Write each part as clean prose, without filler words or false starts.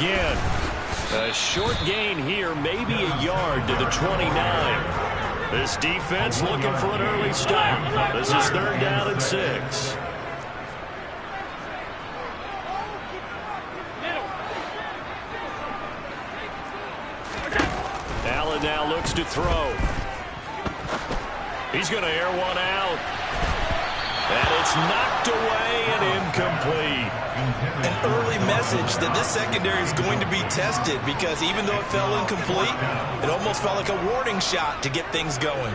again. A short gain here, maybe a yard to the 29. This defense looking for an early stop. This is 3rd down and 6. Allen now looks to throw. He's going to air one out. And it's knocked away and incomplete. An early message that this secondary is going to be tested, because even though it fell incomplete, it almost felt like a warning shot to get things going.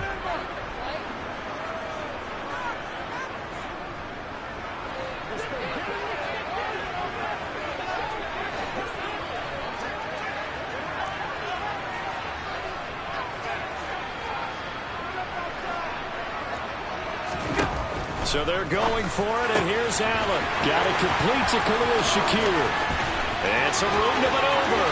So they're going for it, and here's Allen. Got it complete to Khalil Shakir. And some room to maneuver.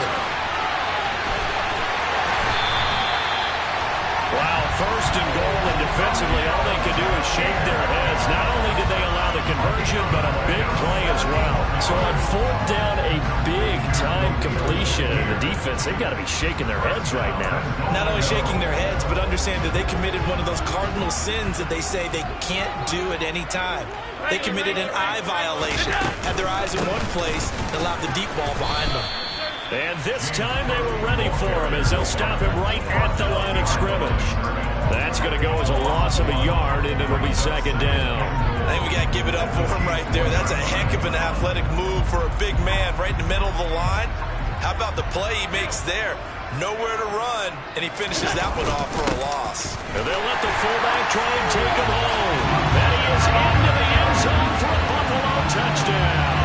Wow, 1st and goal, and defensively all they could do is shake their heads. Not only did they allow the conversion, but a big play as well. So on 4th down, a big-time completion. And the defense, they've got to be shaking their heads right now. Not only shaking their heads, but understand that they committed one of those cardinal sins that they say they can't do at any time. They committed an eye violation, had their eyes in one place, and allowed the deep ball behind them. And this time they were ready for him, as they'll stop him right at the line of scrimmage. That's going to go as a loss of a yard, and it'll be 2nd down. I think we got to give it up for him right there. That's a heck of an athletic move for a big man right in the middle of the line. How about the play he makes there? Nowhere to run, and he finishes that one off for a loss. And they'll let the fullback try and take him home. And he is into the end zone for a Buffalo touchdown.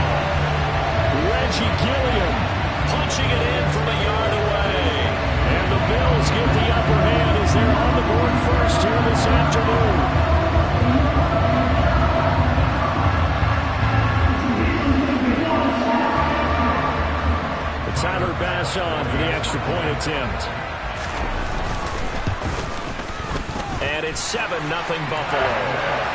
Reggie Gilliam punching it in from a yard away. And the Bills get the upper hand as they're on the board first here this afternoon. Tyler Bass on for the extra point attempt. And it's 7-0 Buffalo.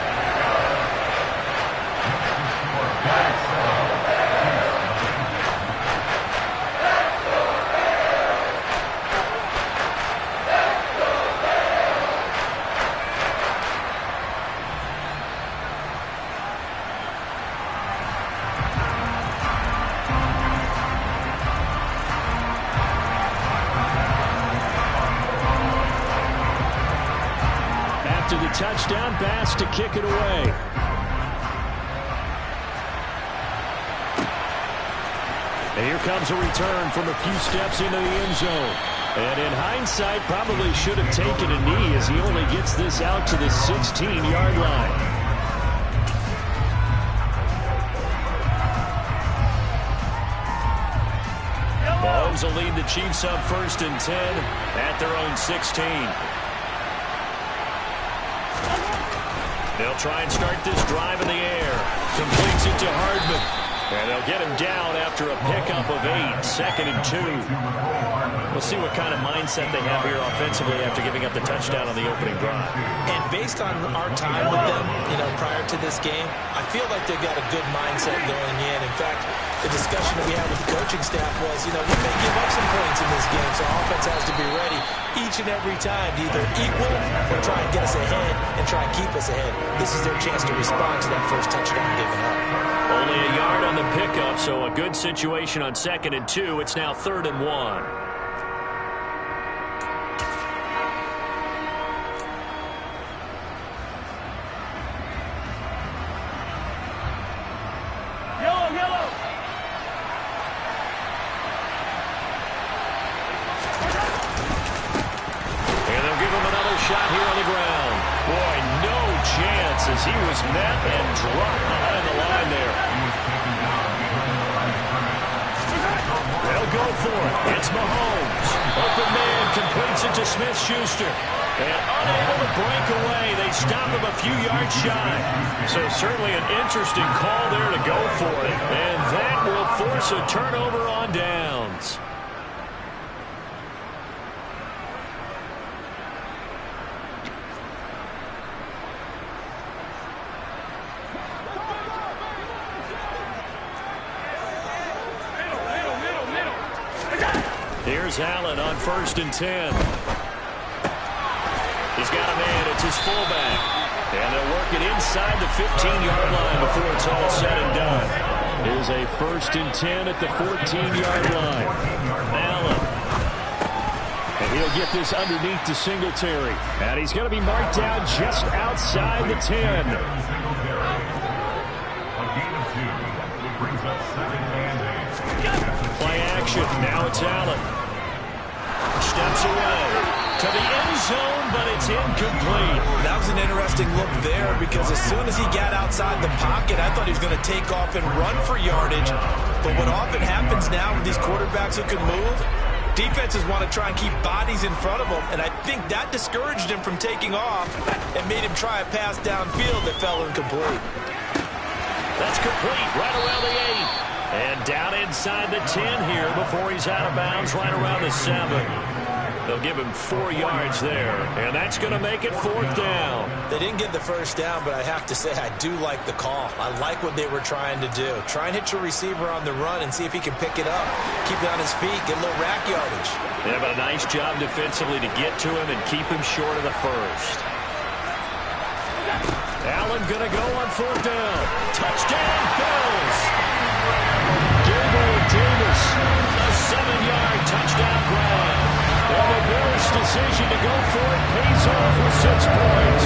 Touchdown, Bass to kick it away. And here comes a return from a few steps into the end zone. And in hindsight, probably should have taken a knee, as he only gets this out to the 16-yard line. Mahomes will lead the Chiefs up 1st and 10 at their own 16. They'll try and start this drive in the air. Completes it to Hardman. And they'll get him down after a pickup of 8. 2nd and 2. We'll see what kind of mindset they have here offensively after giving up the touchdown on the opening drive. And based on our time with them, prior to this game, I feel like they've got a good mindset going in. In fact, the discussion that we had with the coaching staff was, we may give up some points in this game, so our offense has to be ready each and every time to either equal or try and get us ahead and try and keep us ahead. This is their chance to respond to that first touchdown given up. Only a yard on the pickup, so a good situation on 2nd and 2. It's now 3rd and 1. As he was met and dropped behind the line there. They'll go for it. It's Mahomes. Open man completes it to Smith-Schuster. And unable to break away, they stop him a few yards shy. So certainly an interesting call there to go for it. And that will force a turnover on downs. Here's Allen on 1st and 10. He's got a man. It's his fullback. And they'll work it inside the 15-yard line before it's all said and done. Here's a 1st and 10 at the 14-yard line. Allen. And he'll get this underneath to Singletary. And he's going to be marked down just outside the 10. Play action. Now it's Allen. Steps away to the end zone, but it's incomplete. That was an interesting look there because as soon as he got outside the pocket, I thought he was going to take off and run for yardage. But what often happens now with these quarterbacks who can move, defenses want to try and keep bodies in front of them, and I think that discouraged him from taking off and made him try a pass downfield that fell incomplete. That's complete right around the 8. And down inside the 10 here before he's out of bounds right around the 7. They'll give him 4 yards there, and that's going to make it 4th down. They didn't get the first down, but I have to say I do like the call. I like what they were trying to do. Try and hit your receiver on the run and see if he can pick it up, keep it on his feet, get a little rack yardage. They have a nice job defensively to get to him and keep him short of the first. Allen going to go on 4th down. Touchdown, Bills! Gabriel Davis, a 7-yard touchdown grab. And the Bills' decision to go for it pays off with 6 points.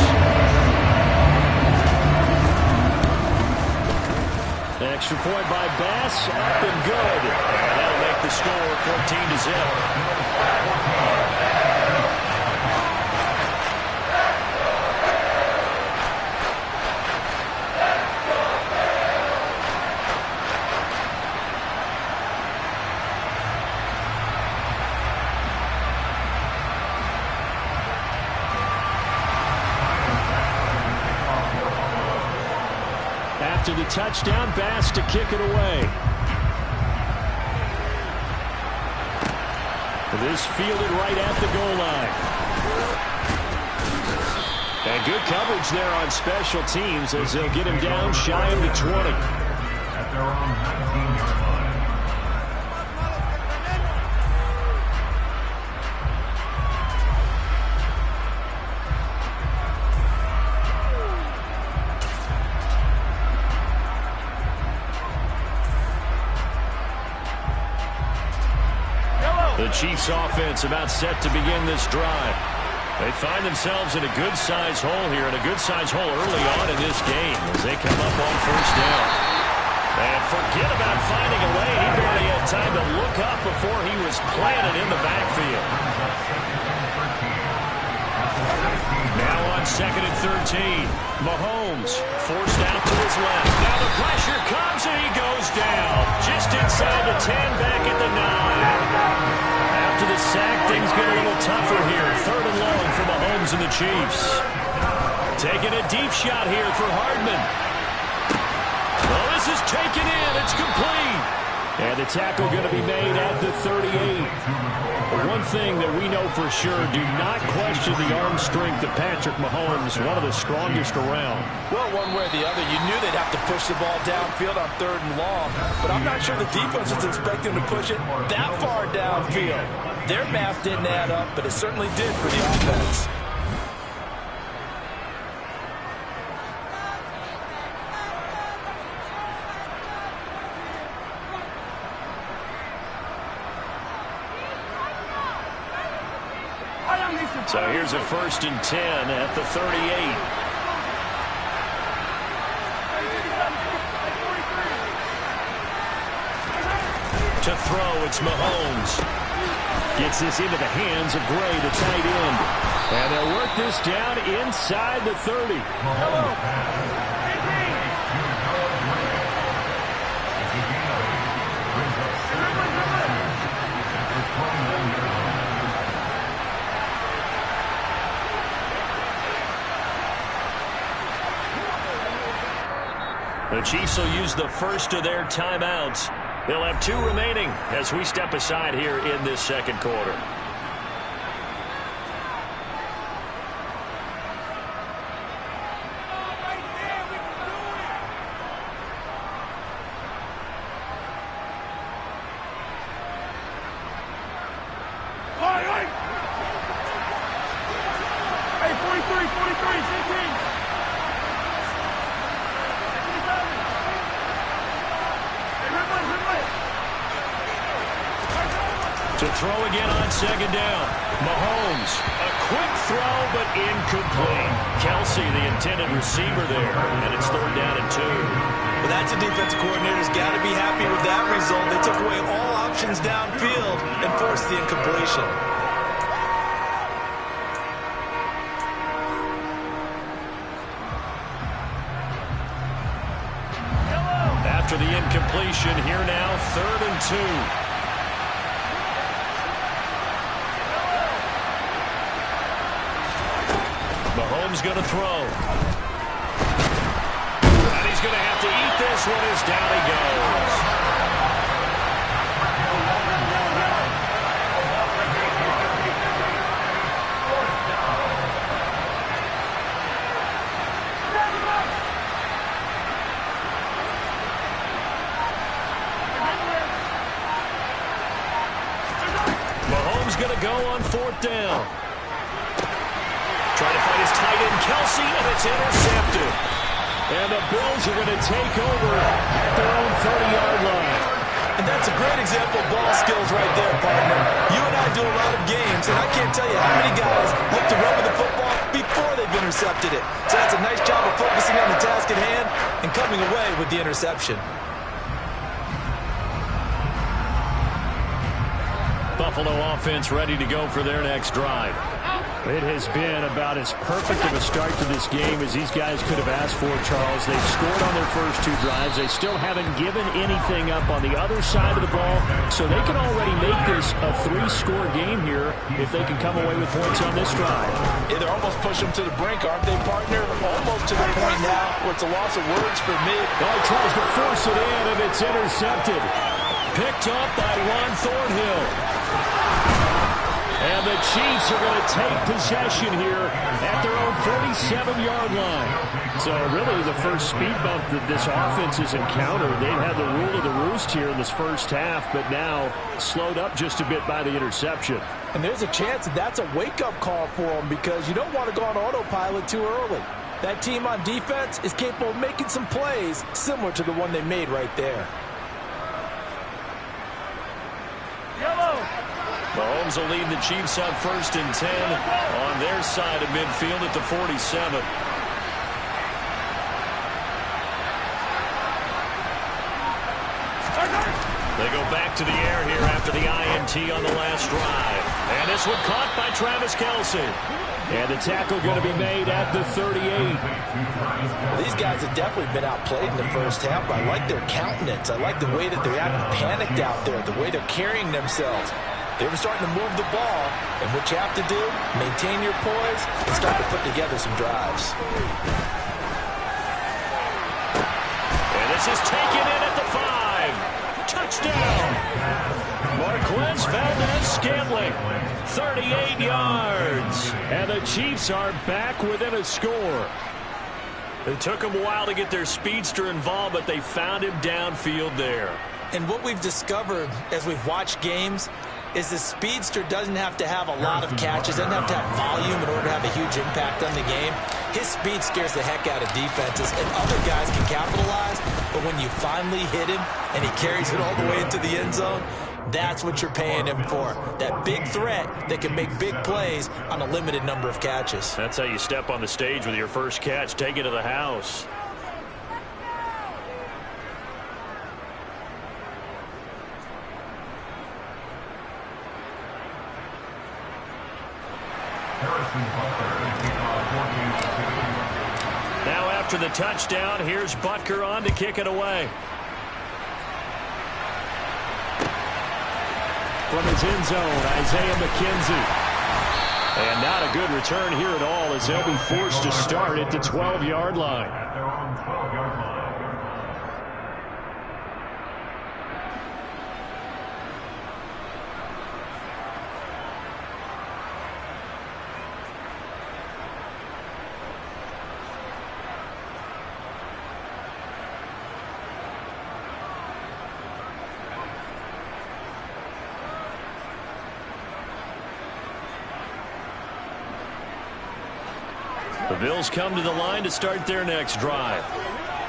Extra point by Bass, up and good. And that'll make the score 14-0. After the touchdown, Bass to kick it away. This fielded right at the goal line. And good coverage there on special teams as they'll get him down shy of the 20. At their own 19-yard line. The Chiefs offense about set to begin this drive. They find themselves in a good-sized hole here, and a good-sized hole early on in this game as they come up on 1st down. And forget about finding a lane. He barely had time to look up before he was planted in the backfield. Now on 2nd and 13. Mahomes forced out to his left. Now the pressure comes and he goes down. Just inside the 10, back at the 9. After the sack, things get a little tougher here. 3rd and long for Mahomes and the Chiefs. Taking a deep shot here for Hardman. Well, this is taken in. It's complete. And the tackle going to be made at the 38. But one thing that we know for sure, do not question the arm strength of Patrick Mahomes, one of the strongest around. Well, one way or the other, you knew they'd have to push the ball downfield on 3rd and long, but I'm not sure the defense was expecting to push it that far downfield. Their math didn't add up, but it certainly did for the offense. So here's a 1st and 10 at the 38. To throw, it's Mahomes. Gets this into the hands of Gray, the tight end. And they'll work this down inside the 30. The Chiefs will use the first of their timeouts. They'll have 2 remaining as we step aside here in this 2nd quarter. To throw again on second down. Mahomes, a quick throw, but incomplete. Kelsey, the intended receiver there, and it's 3rd down and 2. Well, that's a defensive coordinator's got to be happy with that result. They took away all options downfield and forced the incompletion. After the incompletion, here now, 3rd and 2. Mahomes going to throw. And he's going to have to eat this one as down he goes. Mahomes going to go on 4th down. Trying to find his tight end, Kelsey, and it's intercepted. And the Bills are going to take over at their own 30-yard line. And that's a great example of ball skills right there, partner. You and I do a lot of games, and I can't tell you how many guys look to run with the football before they've intercepted it. So that's a nice job of focusing on the task at hand and coming away with the interception. Buffalo offense ready to go for their next drive. It has been about as perfect of a start to this game as these guys could have asked for, Charles. They've scored on their first 2 drives. They still haven't given anything up on the other side of the ball, so they can already make this a 3-score game here if they can come away with points on this drive. Yeah, they're almost pushing them to the brink, aren't they, partner? Almost to the point now where it's a loss of words for me. Oh, tries to force it in, and it's intercepted. Picked up by Juan Thornhill. And the Chiefs are going to take possession here at their own 47-yard line. So really the first speed bump that this offense has encountered. They've had the rule of the roost here in this first half, but now slowed up just a bit by the interception. And there's a chance that that's a wake-up call for them because you don't want to go on autopilot too early. That team on defense is capable of making some plays similar to the one they made right there. Mahomes will lead the Chiefs up 1st and 10 on their side of midfield at the 47. They go back to the air here after the INT on the last drive. And this one caught by Travis Kelsey. And the tackle going to be made at the 38. Well, these guys have definitely been outplayed in the first half, but I like their countenance. I like the way that they're acting panicked out there, the way they're carrying themselves. They were starting to move the ball, and what you have to do, maintain your poise and start to put together some drives. And this is taken in at the 5. Touchdown! Marquez Valdez-Scantling, 38 yards. And the Chiefs are back within a score. It took them a while to get their speedster involved, but they found him downfield there. And what we've discovered as we've watched games is the speedster doesn't have to have a lot of catches, doesn't have to have volume in order to have a huge impact on the game. His speed scares the heck out of defenses, and other guys can capitalize, but when you finally hit him and he carries it all the way into the end zone, that's what you're paying him for. That big threat that can make big plays on a limited number of catches. That's how you step on the stage with your first catch. Take it to the house. Now after the touchdown, here's Butker on to kick it away. From his end zone, Isaiah McKenzie. And not a good return here at all as they'll be forced to start at the 12-yard line. The Bills come to the line to start their next drive.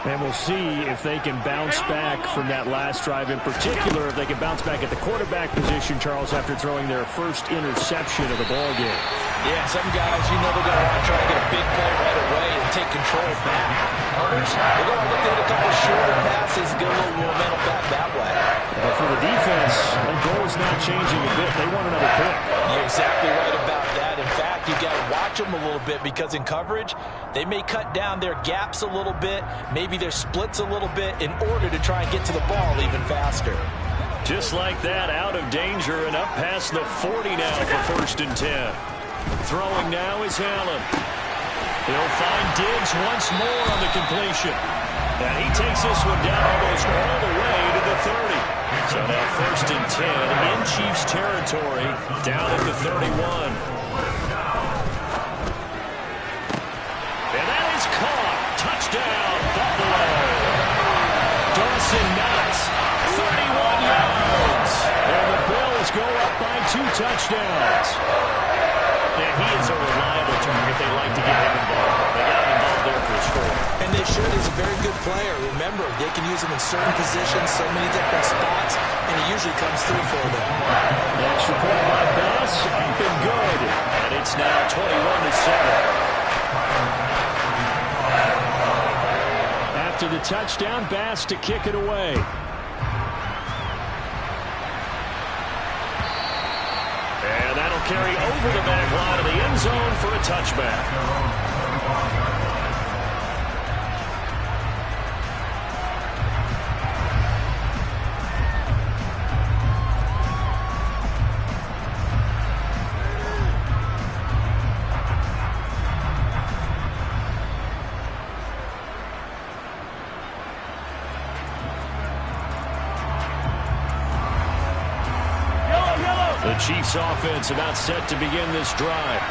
And we'll see if they can bounce back from that last drive. In particular, if they can bounce back at the quarterback position, Charles, after throwing their first interception of the ball game. Yeah, some guys, they're going to want to try to get a big play right away and take control back. Others, they're going to look at a couple shorter passes, get a little momentum back that way. But for the defense, the goal is not changing a bit. They want another pick. You're exactly right about that. In fact, you got to watch them a little bit because in coverage, they may cut down their gaps a little bit, maybe their splits a little bit in order to try and get to the ball even faster. Just like that, out of danger and up past the 40 now for 1st and 10. Throwing now is Allen. He'll find Diggs once more on the completion. And he takes this one down almost all the way to the 30. So now 1st and 10 in Chiefs territory, down at the 31. And that is caught. Touchdown, Buffalo. Dawson Knox, 31 yards. And the Bills go up by 2 touchdowns. And he is a reliable target. They like to get him involved. They got him involved there for a score. And they should. He's a very good player. Remember, they can use him in certain positions, so many different spots, and he usually comes through for them. Extra point by Bass, up and good. And it's now 21-7. After the touchdown, Bass to kick it away. And that'll carry over the back line of the end zone for a touchback. The Chiefs offense about set to begin this drive.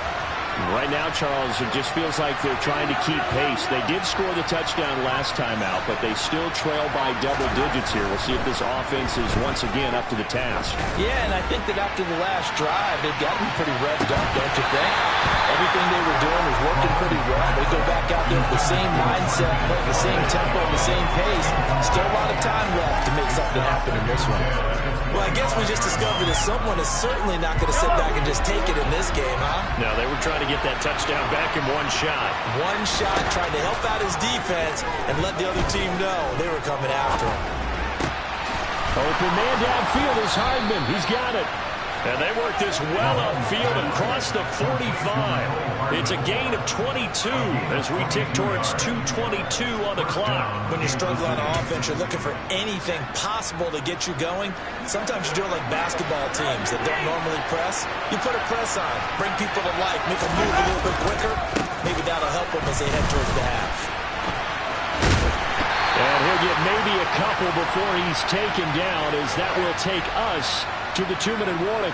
Right now, Charles, it just feels like they're trying to keep pace. They did score the touchdown last time out, but they still trail by double digits here. We'll see if this offense is once again up to the task. Yeah, and I think that after the last drive, they've gotten pretty revved up, don't you think? Everything they were doing was working pretty well. They go back out there with the same mindset, the same tempo, the same pace. Still a lot of time left to make something happen in this one. Well, I guess we just discovered that someone is certainly not going to sit back and just take it in this game, huh? No, they were trying to get that touchdown back in one shot. One shot, trying to help out his defense and let the other team know they were coming after him. Open man downfield is Hardman. He's got it. And they work this well upfield across the 45. It's a gain of 22 as we tick towards 2:22 on the clock. When you struggle on offense, you're looking for anything possible to get you going. Sometimes you do it like basketball teams that don't normally press. You put a press on, bring people to life, make them move a little bit quicker. Maybe that'll help them as they head towards the half. And he'll get maybe a couple before he's taken down, as that will take us to the 2-minute warning.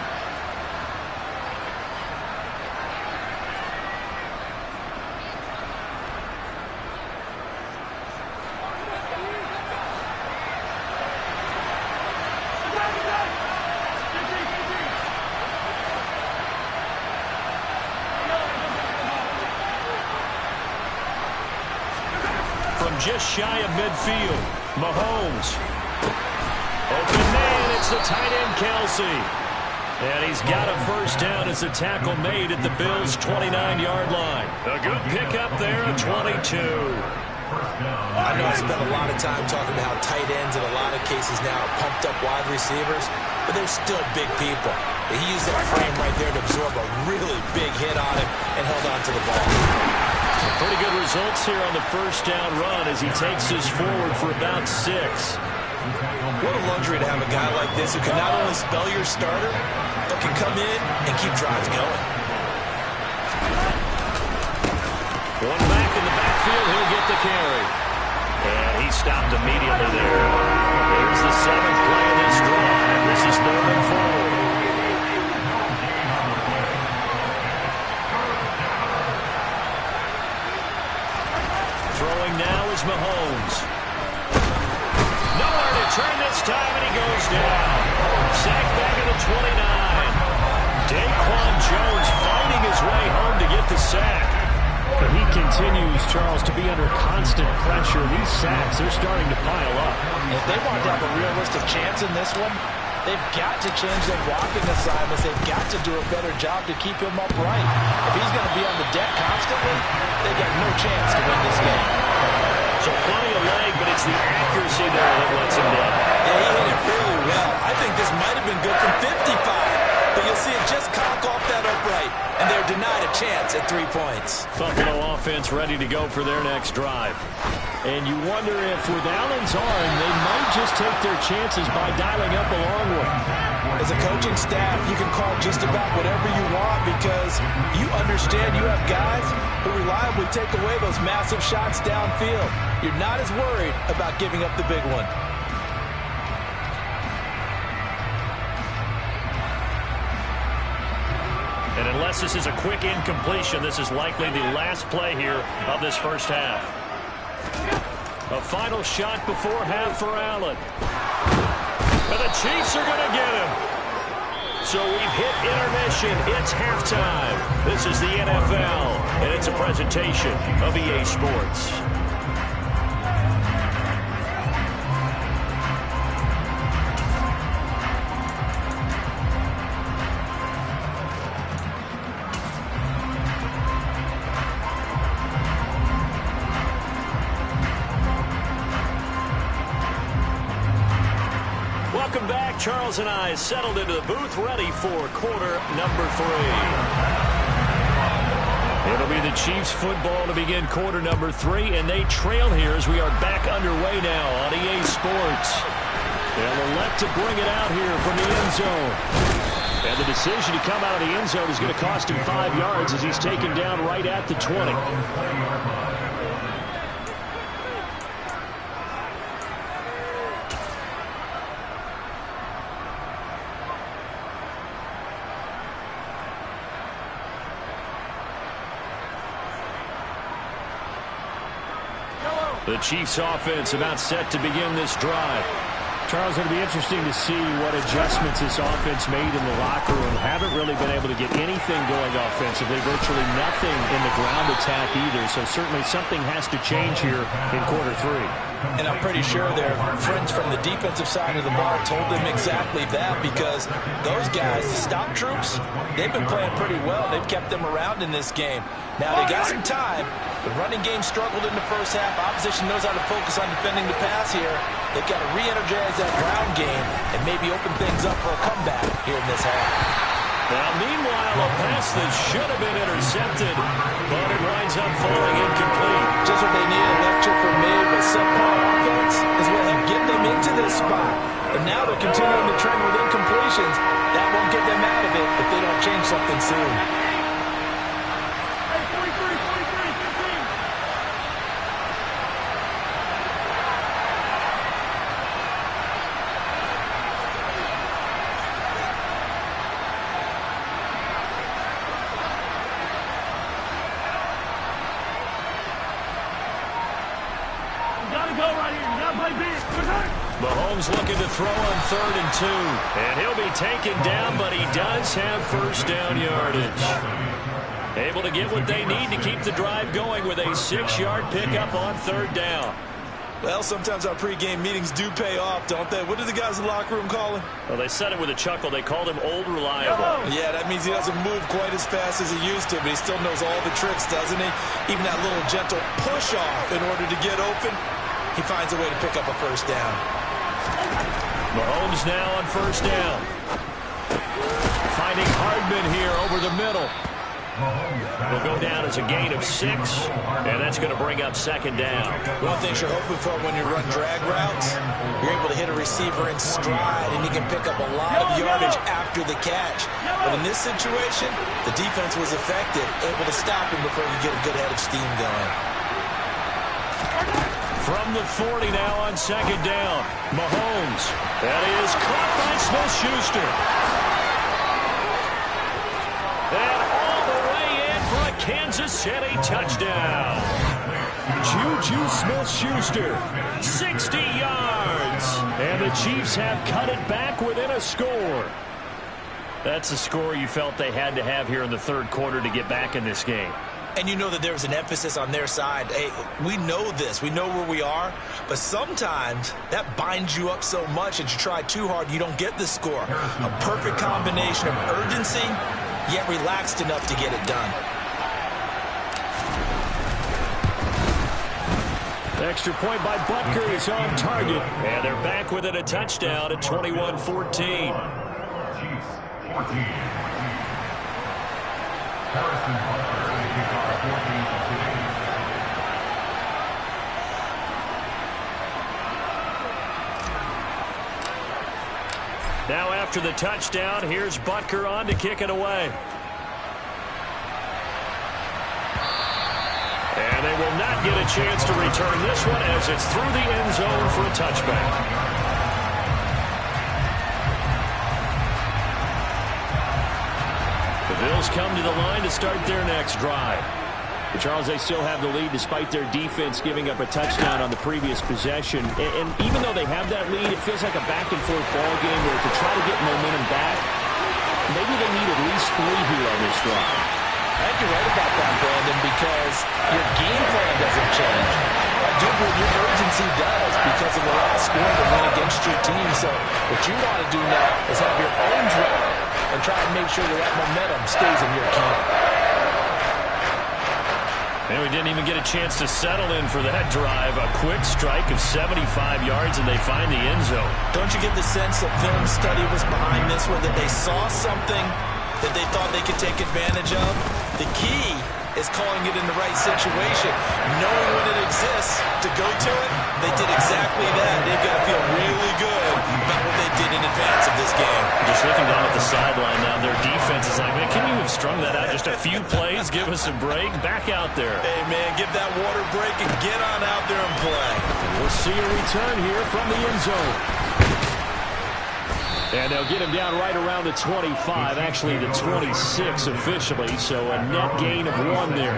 From just shy of midfield, Mahomes. Open man, it's the tight end, Kelsey. And he's got a first down as a tackle made at the Bills' 29-yard line. A good pickup there, a 22. I know I spent a lot of time talking about how tight ends in a lot of cases now are pumped up wide receivers, but they're still big people. He used that frame right there to absorb a really big hit on him and held on to the ball. Pretty good results here on the first down run as he takes us forward for about 6. What a luxury to have a guy like this who can not only spell your starter, but can come in and keep drives going. One back in the backfield, he'll get the carry. And he stopped immediately there. Here's the 7th play of this drive. This is 3rd and 4. Throwing now is Mahomes. Nowhere to turn this time, and he goes down. Sacked back at the 29. Daquan Jones finding his way home to get the sack. He continues, Charles, to be under constant pressure. These sacks, they're starting to pile up. If they want to have a realistic chance in this one, they've got to change their blocking assignments. They've got to do a better job to keep him upright. If he's going to be on the deck constantly, they've got no chance to win this game. So plenty of leg, but it's the accuracy there that lets him down. Yeah, he hit it really well. I think this might have been good from 55. But you'll see it just conk off that upright, and they're denied a chance at 3 points. Buffalo offense ready to go for their next drive. And you wonder if with Allen's arm, they might just take their chances by dialing up a long one. As a coaching staff, you can call just about whatever you want because you understand you have guys who reliably take away those massive shots downfield. You're not as worried about giving up the big one. And unless this is a quick incompletion, this is likely the last play here of this first half. A final shot before half for Allen. And the Chiefs are going to get him. So we've hit intermission. It's halftime. This is the NFL, and it's a presentation of EA Sports. Welcome back. Charles and I settled into the booth ready for quarter number 3. It'll be the Chiefs football to begin quarter number 3, and they trail here as we are back underway now on EA Sports. They'll elect to bring it out here from the end zone. And the decision to come out of the end zone is going to cost him 5 yards as he's taken down right at the 20. The Chiefs offense about set to begin this drive. Charles, it'll be interesting to see what adjustments this offense made in the locker room. Haven't really been able to get anything going offensively, virtually nothing in the ground attack either. So certainly something has to change here in quarter 3. And I'm pretty sure their friends from the defensive side of the ball told them exactly that because those guys, the stop troops, they've been playing pretty well. They've kept them around in this game. Now, they got some time. The running game struggled in the first half. Opposition knows how to focus on defending the pass here. They've got to re-energize that ground game and maybe open things up for a comeback here in this half. Now, meanwhile, a pass that should have been intercepted, but it winds up falling incomplete. Just what they need, a lecture from me, but subpar offense is what will get them into this spot. And now they're continuing the trend with incompletions. That won't get them out of it if they don't change something soon. Mahomes looking to throw on 3rd and 2. And he'll be taken down, but he does have first down yardage. Able to get what they need to keep the drive going with a 6-yard pickup on 3rd down. Well, sometimes our pregame meetings do pay off, don't they? What do the guys in the locker room call him? Well, they said it with a chuckle. They called him Old Reliable. Yeah, that means he doesn't move quite as fast as he used to, but he still knows all the tricks, doesn't he? Even that little gentle push-off in order to get open, he finds a way to pick up a first down. Mahomes now on 1st down. Finding Hardman here over the middle. Will go down as a gain of 6, and that's going to bring up 2nd down. One thing you're hoping for when you run drag routes, you're able to hit a receiver in stride, and you can pick up a lot of yardage after the catch. But in this situation, the defense was effective, able to stop him before you get a good head of steam going. From the 40 now on 2nd down. Mahomes. That is caught by Smith-Schuster. And all the way in for a Kansas City touchdown. Juju Smith-Schuster, 60 yards. And the Chiefs have cut it back within a score. That's a score you felt they had to have here in the 3rd quarter to get back in this game. And you know that there's an emphasis on their side. Hey, we know this. We know where we are. But sometimes that binds you up so much that you try too hard, you don't get the score. A perfect combination of urgency, yet relaxed enough to get it done. Extra point by Butker is on target. And they're back within a touchdown at 21-14. Now after the touchdown, here's Butker on to kick it away. And they will not get a chance to return this one as it's through the end zone for a touchback. The Bills come to the line to start their next drive. But Charles, they still have the lead despite their defense giving up a touchdown on the previous possession. And even though they have that lead, it feels like a back-and-forth ball game where to try to get momentum back, maybe they need at least 3 here on this drive. I think you're right about that, Brandon, because your game plan doesn't change. I do believe your urgency does because of the last score to win against your team. So what you want to do now is have your own drive and try and make sure that momentum stays in your camp. And we didn't even get a chance to settle in for that drive. A quick strike of 75 yards, and they find the end zone. Don't you get the sense that film study was behind this one, that they saw something that they thought they could take advantage of? The key is calling it in the right situation. Knowing when it exists to go to it, they did exactly that. They've got to feel really good about what they did in advance of this game. Just looking down at the sideline now, their defense is like, man, can you have strung that out just a few plays? Give us a break. Back out there. Hey, man, give that water break and get on out there and play. We'll see a return here from the end zone. And they'll get him down right around the 25, actually the 26 officially, so a net gain of 1 there.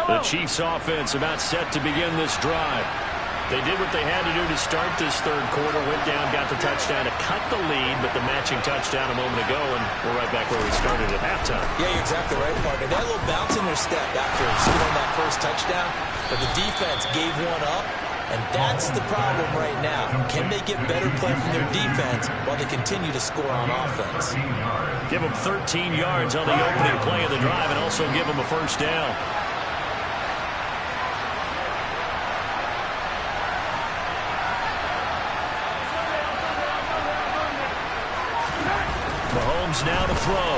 The Chiefs offense about set to begin this drive. They did what they had to do to start this third quarter, went down, got the touchdown to cut the lead, but the matching touchdown a moment ago, and we're right back where we started at halftime. Yeah, you're exactly right, partner. That little bounce in their step after scoring that first touchdown, but the defense gave one up. And that's the problem right now. Can they get better play from their defense while they continue to score on offense? Give them 13 yards on the opening play of the drive and also give them a first down. Mahomes now to throw.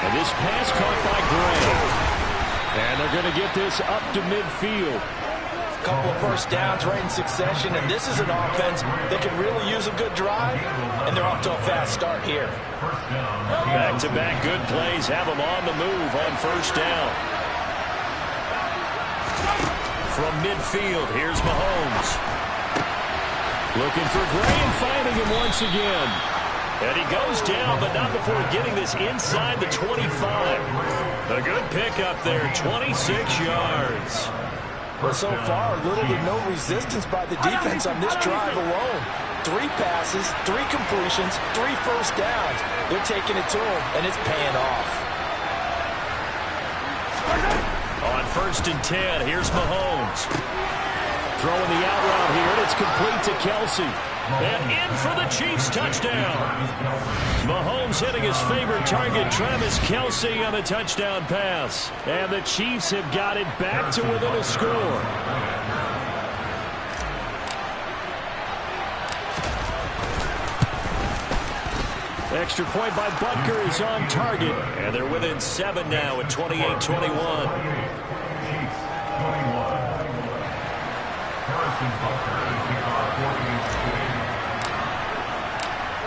And this pass caught by Gray. And they're going to get this up to midfield. Couple of first downs right in succession, and this is an offense that could really use a good drive, and they're off to a fast start here. Back-to-back good plays have them on the move on first down. From midfield, here's Mahomes. Looking for Gray and finding him once again. And he goes down, but not before getting this inside the 25. A good pickup there, 26 yards. Well, so far, little to no resistance by the defense on this drive alone. 3 passes, 3 completions, 3 first downs. They're taking it to him, and it's paying off. On 1st and 10, here's Mahomes. Throwing the out route here, and it's complete to Kelsey. And in for the Chiefs touchdown. Mahomes hitting his favorite target, Travis Kelsey, on the touchdown pass. And the Chiefs have got it back to within a score. Extra point by Butker is on target. And they're within 7 now at 28-21.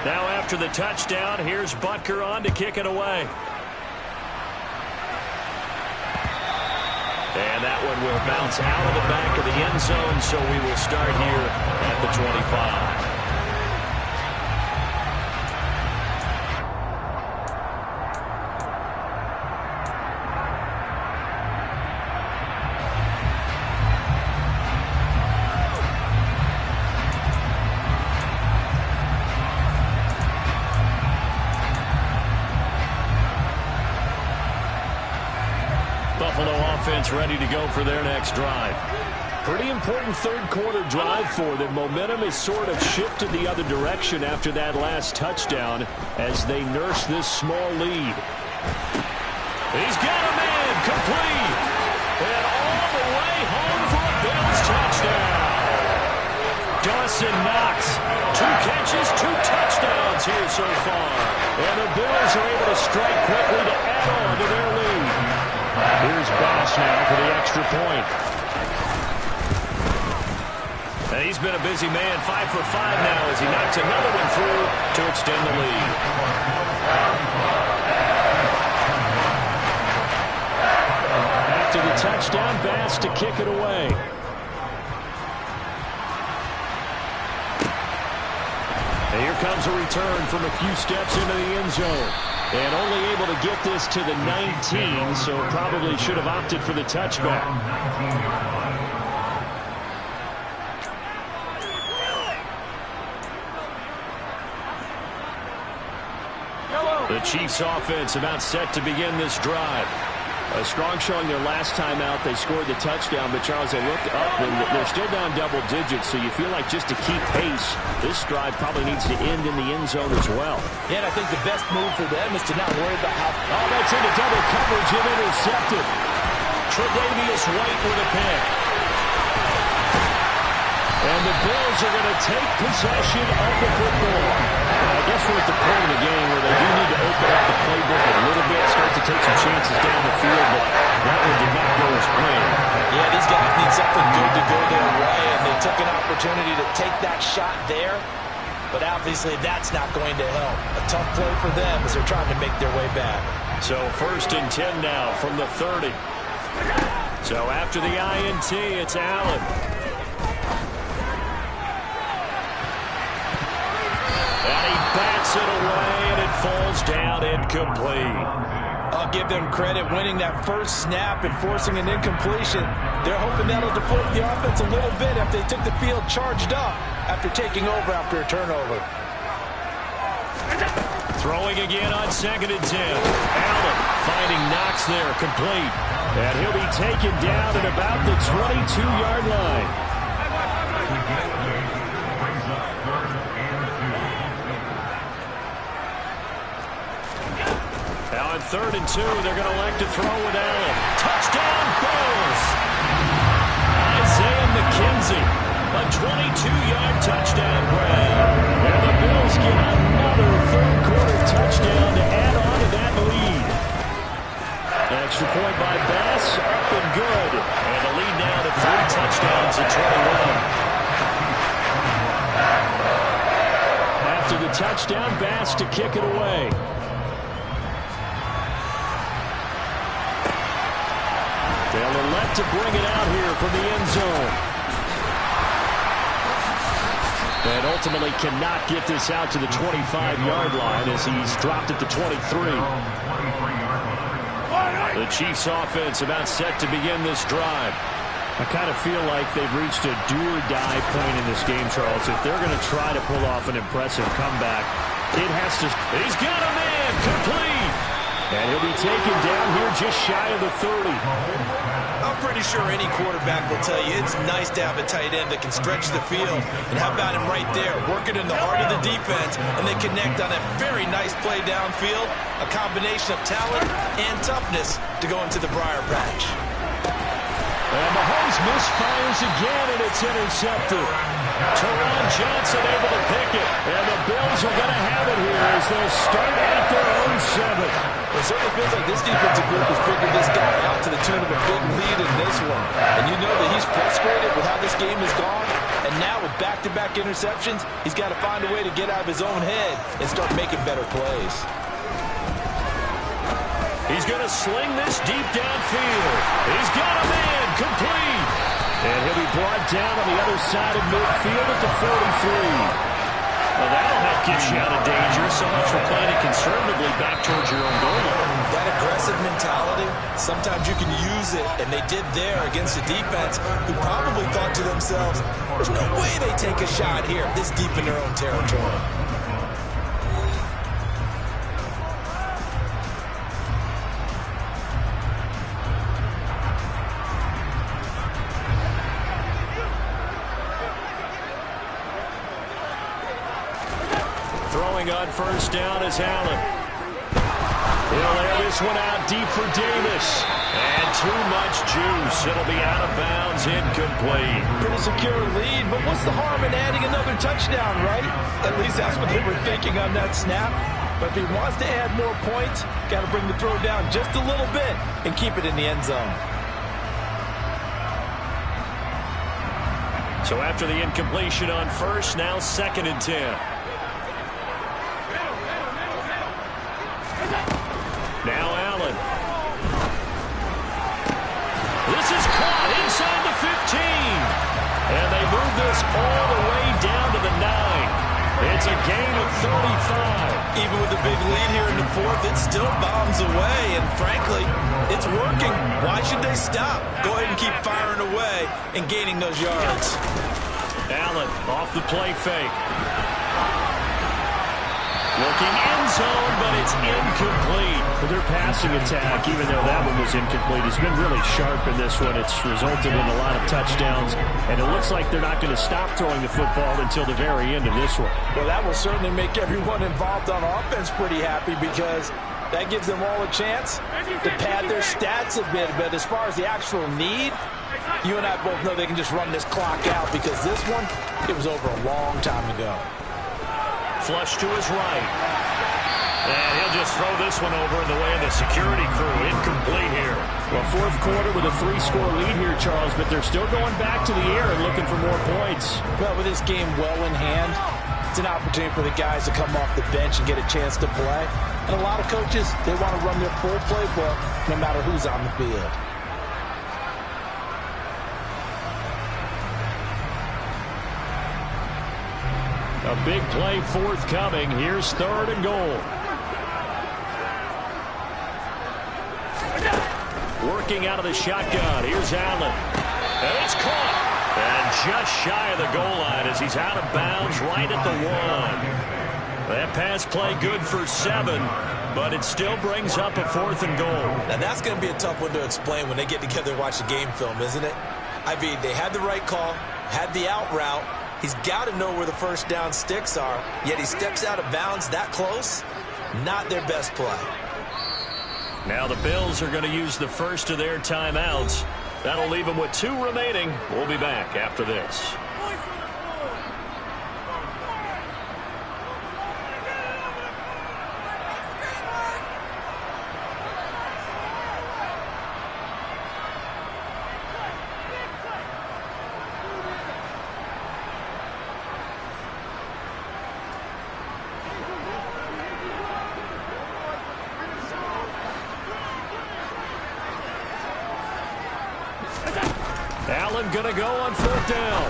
Now after the touchdown, here's Butker on to kick it away. And that one will bounce out of the back of the end zone, so we will start here at the 25. gets ready to go for their next drive. Pretty important third-quarter drive for them. Momentum has sort of shifted the other direction after that last touchdown as they nurse this small lead. He's got a man complete. And all the way home for a Bills touchdown. Dawson Knox, 2 catches, 2 touchdowns here so far. And the Bills are able to strike quickly to add on to their lead. Here's Bass now for the extra point. And he's been a busy man, 5 for 5 now as he knocks another one through to extend the lead. After the touchdown, Bass to kick it away. And here comes a return from a few steps into the end zone. And only able to get this to the 19, so probably should have opted for the touchback. The Chiefs offense about set to begin this drive. A strong showing their last time out. They scored the touchdown, but Charles, they looked up and they're still down double digits, so you feel like just to keep pace, this drive probably needs to end in the end zone as well. Yeah, and I think the best move for them is to not worry about how... Oh, that's into double coverage and intercepted. Tre'Davious White with a pick. And the Bills are going to take possession of the football. I guess we're at the point of the game where they do need to open up the playbook a little bit, start to take some chances down the field, but that one did not go as planned. Yeah, these guys need something good to go their way, and they took an opportunity to take that shot there, but obviously that's not going to help. A tough play for them as they're trying to make their way back. So 1st and 10 now from the 30. So after the INT, it's Allen. And he bats it away, and it falls down incomplete. I'll give them credit winning that first snap and forcing an incompletion. They're hoping that'll deflate the offense a little bit after they took the field charged up after taking over after a turnover. Throwing again on 2nd and 10. Allen finding Knox there, complete. And he'll be taken down at about the 22-yard line. Now on 3rd and 2, they're going to elect to throw with Allen. Touchdown, Bills! Isaiah McKenzie, a 22-yard touchdown grab. And the Bills get another third-quarter touchdown to add on to that lead. Extra point by Bass, up and good. And the lead now to 3 touchdowns at 21. After the touchdown, Bass to kick it away. They'll elect to bring it out here from the end zone. And ultimately cannot get this out to the 25-yard line as he's dropped it to 23. The Chiefs offense about set to begin this drive. I kind of feel like they've reached a do-or-die point in this game, Charles. If they're going to try to pull off an impressive comeback, it has to... He's got a man complete! And he'll be taken down here just shy of the 30. I'm pretty sure any quarterback will tell you it's nice to have a tight end that can stretch the field. And how about him right there, working in the heart of the defense, and they connect on a very nice play downfield, a combination of talent and toughness to go into the briar patch. And Mahomes misfires again, and it's intercepted. Teron Johnson able to pick it, and the Bills are going to have it here as they start at their own 7. It certainly feels like this defensive group has figured this guy out to the tune of a big lead in this one. And you know that he's frustrated with how this game has gone. And now with back-to-back interceptions, he's got to find a way to get out of his own head and start making better plays. He's going to sling this deep downfield. He's got a man complete. And he'll be brought down on the other side of midfield at the 43. Well, that'll help get you out of danger. So much for playing it conservatively back towards your own goal line. That aggressive mentality, sometimes you can use it, and they did there against a defense who probably thought to themselves, there's no way they take a shot here this deep in their own territory. Throwing on first down is Allen. He'll air this one out deep for Davis. And too much juice. It'll be out of bounds, incomplete. Pretty secure lead, but what's the harm in adding another touchdown, right? At least that's what they were thinking on that snap. But if he wants to add more points, got to bring the throw down just a little bit and keep it in the end zone. So after the incompletion on first, now 2nd and 10. Now Allen. This is caught inside the 15. And they move this all the way down to the 9. It's a gain of 35. Even with a big lead here in the 4th, it still bombs away. And frankly, it's working. Why should they stop? Go ahead and keep firing away and gaining those yards. Allen off the play fake. Looking end zone, but it's incomplete. Their passing attack, even though that one was incomplete, has been really sharp in this one. It's resulted in a lot of touchdowns, and it looks like they're not going to stop throwing the football until the very end of this one. Well, that will certainly make everyone involved on offense pretty happy because that gives them all a chance to pad their stats a bit. But as far as the actual need, you and I both know they can just run this clock out because this one, it was over a long time ago. Flush to his right. And he'll just throw this one over in the way of the security crew. Incomplete here. Well, 4th quarter with a 3-score lead here, Charles, but they're still going back to the air and looking for more points. Well, with this game well in hand, it's an opportunity for the guys to come off the bench and get a chance to play. And a lot of coaches, they want to run their full playbook no matter who's on the field. A big play forthcoming. Here's 3rd and goal. Working out of the shotgun. Here's Allen. And it's caught. And just shy of the goal line as he's out of bounds right at the 1. That pass play good for 7, but it still brings up a 4th and goal. Now that's going to be a tough one to explain when they get together and watch the game film, isn't it? I mean, they had the right call, had the out route. He's got to know where the first down sticks are, yet he steps out of bounds that close. Not their best play. Now the Bills are going to use the first of their timeouts. That'll leave them with 2 remaining. We'll be back after this. Allen going to go on 4th down.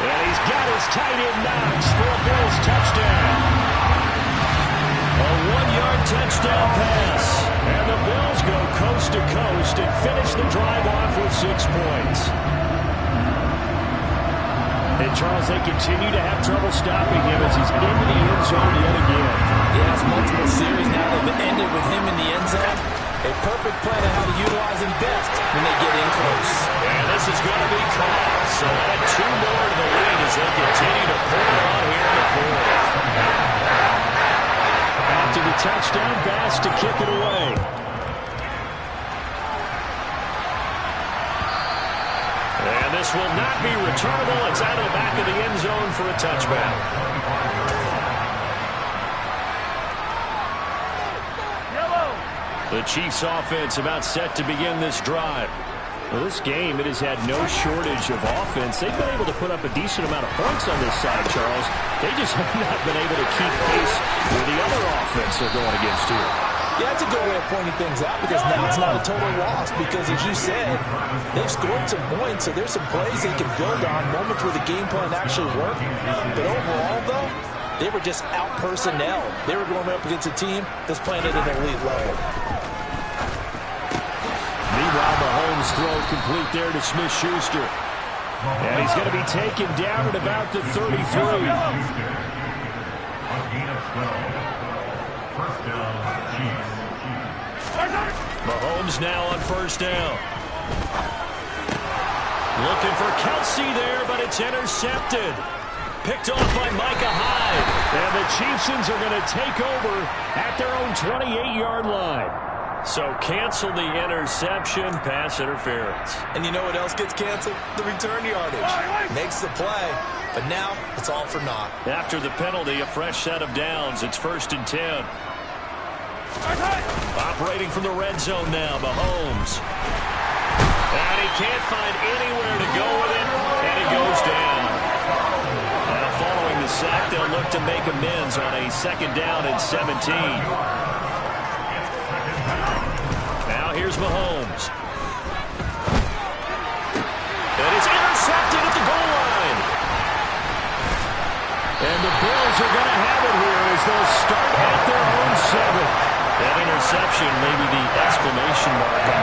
And he's got his tight end Knox for a Bills touchdown. A 1-yard touchdown pass. And the Bills go coast to coast and finish the drive off with 6 points. And Charles, they continue to have trouble stopping him as he's into the end zone yet again. He has multiple series now that have ended with him in the end zone. A perfect plan on how to utilize him best when they get in close. And this is going to be caught. So add 2 more to the lead as they continue to pull it on here in the 4th. After the touchdown, Bass to kick it away. And this will not be returnable. It's out of the back of the end zone for a touchback. The Chiefs offense about set to begin this drive. Well, this game, it has had no shortage of offense. They've been able to put up a decent amount of points on this side, Charles. They just have not been able to keep pace with the other offense they're going against here. Yeah, that's a good way of pointing things out because now it's not a total loss because, as you said, they've scored some points, so there's some plays they can build on, moments where the game plan actually worked. But overall, though, they were just out-personnel. They were going up against a team that's playing at an elite level. Meanwhile, Mahomes' throw complete there to Smith-Schuster. And he's going to be taken down at about the 33. Mahomes now on 1st down. Looking for Kelsey there, but it's intercepted. Picked off by Micah Hyde. And the Chiefs are going to take over at their own 28-yard line. So cancel the interception, pass interference. And you know what else gets canceled? The return yardage. Makes the play, but now it's all for naught. After the penalty, a fresh set of downs. It's 1st and 10. Operating from the red zone now, Mahomes. And he can't find anywhere to go with it, and he goes down. Now following the sack, they'll look to make amends on a 2nd down and 17. Now here's Mahomes. And it's intercepted at the goal line. And the Bills are going to have it here as they'll start at their own 7. That interception may be the exclamation mark on